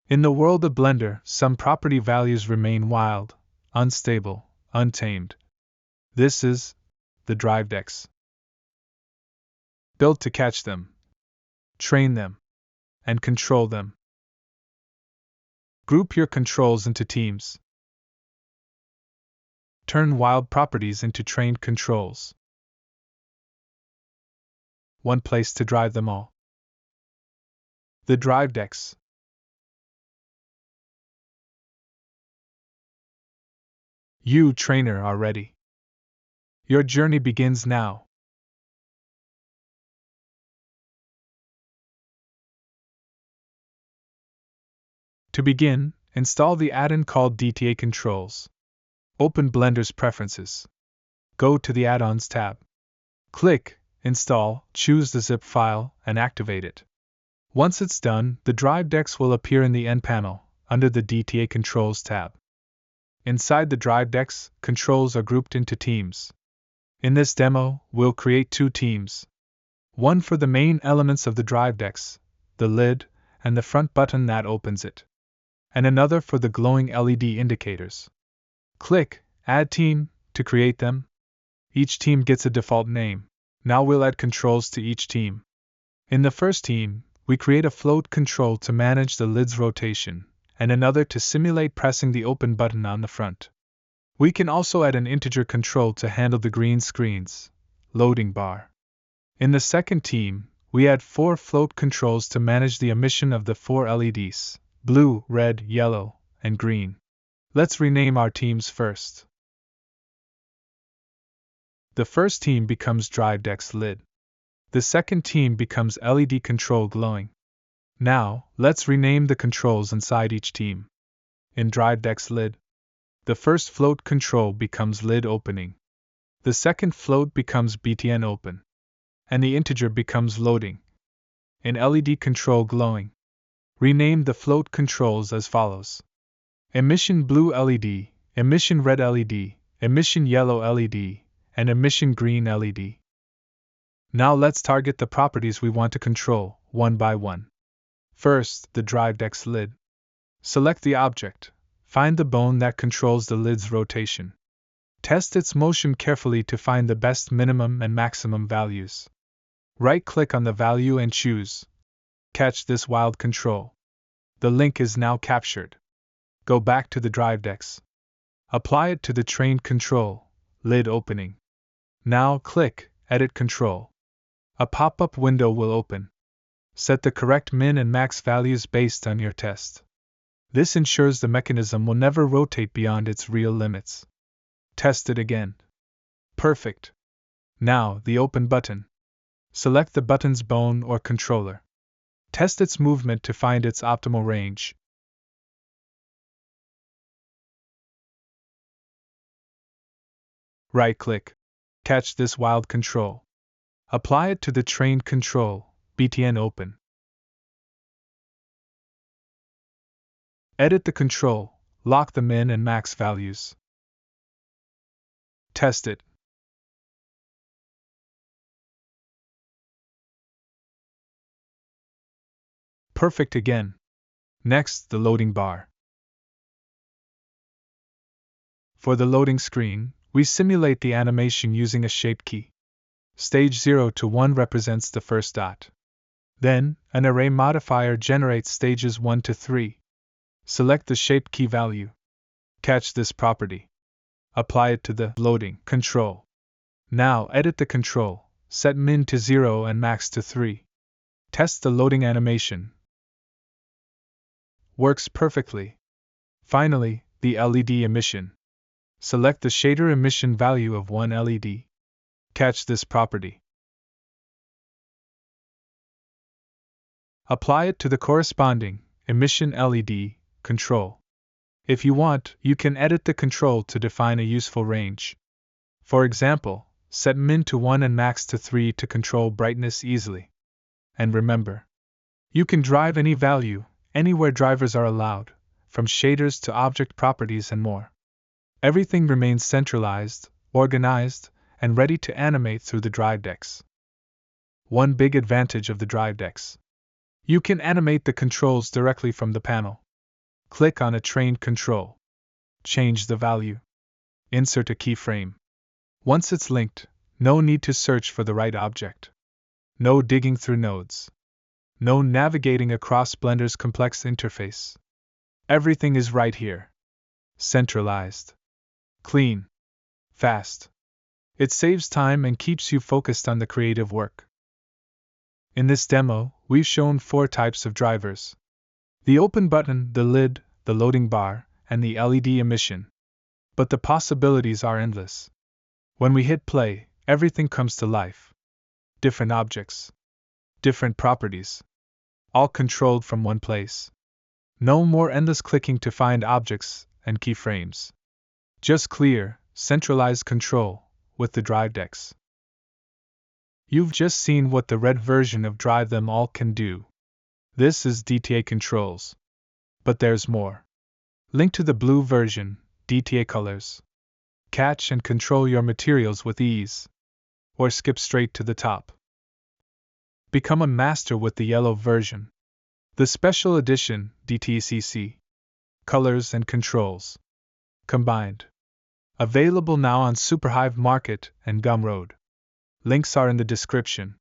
In the world of Blender, some property values remain wild, unstable, untamed. This is the DriveDex. Built to catch them, train them, and control them. Group your controls into teams. Turn wild properties into trained controls. One place to drive them all. The DriveDex. You, trainer, are ready. Your journey begins now. To begin, install the add-in called DTA-Controls. Open Blender's Preferences. Go to the Add-ons tab. Click Install, choose the zip file, and activate it. Once it's done, the DriveDex will appear in the End panel, under the DTA-Controls tab. Inside the DriveDex, controls are grouped into teams. In this demo, we'll create 2 teams. One for the main elements of the DriveDex, the lid, and the front button that opens it. And another for the glowing LED indicators. Click Add Team to create them. Each team gets a default name. Now we'll add controls to each team. In the first team, we create a float control to manage the lid's rotation, and another to simulate pressing the open button on the front. We can also add an integer control to handle the green screen's loading bar. In the second team, we add 4 float controls to manage the emission of the 4 LEDs, blue, red, yellow, and green. Let's rename our teams first. The first team becomes DriveDex Lid. The second team becomes LED Control Glowing. Now, let's rename the controls inside each team. In DriveDex Lid, the first float control becomes Lid Opening. The second float becomes BTN Open. And the integer becomes Loading. In LED Control Glowing, rename the float controls as follows: Emission Blue LED, Emission Red LED, Emission Yellow LED, and Emission Green LED. Now let's target the properties we want to control, one by one. First, the DriveDex Lid. Select the object. Find the bone that controls the lid's rotation. Test its motion carefully to find the best minimum and maximum values. Right-click on the value and choose Catch this wild control. The link is now captured. Go back to the DriveDex. Apply it to the trained control, Lid Opening. Now click Edit Control. A pop-up window will open. Set the correct min and max values based on your test. This ensures the mechanism will never rotate beyond its real limits. Test it again. Perfect. Now, the Open button. Select the button's bone or controller. Test its movement to find its optimal range. Right-click. Catch this wild control. Apply it to the trained control, BTN Open. Edit the control, lock the min and max values. Test it. Perfect again. Next, the loading bar. For the loading screen, we simulate the animation using a shape key. Stage 0 to 1 represents the first dot. Then, an array modifier generates stages 1 to 3. Select the shape key value. Catch this property. Apply it to the loading control. Now edit the control, set min to 0 and max to 3. Test the loading animation. Works perfectly. Finally, the LED emission. Select the shader emission value of 1 LED. Catch this property. Apply it to the corresponding emission LED control. If you want, you can edit the control to define a useful range. For example, set min to 1 and max to 3 to control brightness easily. And remember, you can drive any value, anywhere drivers are allowed, from shaders to object properties and more. Everything remains centralized, organized, and ready to animate through the DriveDex. One big advantage of the DriveDex: you can animate the controls directly from the panel. Click on a trained control. Change the value. Insert a keyframe. Once it's linked, no need to search for the right object. No digging through nodes. No navigating across Blender's complex interface. Everything is right here. Centralized. Clean. Fast. It saves time and keeps you focused on the creative work. In this demo, we've shown 4 types of drivers: the open button, the lid, the loading bar, and the LED emission. But the possibilities are endless. When we hit play, everything comes to life. Different objects. Different properties. All controlled from one place. No more endless clicking to find objects and keyframes. Just clear, centralized control with the DriveDex. You've just seen what the red version of Drive Them All can do. This is DTA-Controls. But there's more. Link to the blue version, DTA-Colors. Catch and control your materials with ease. Or skip straight to the top. Become a master with the yellow version. The special edition, DTA-CC. Colors and Controls. Combined. Available now on Superhive Market and Gumroad. Links are in the description.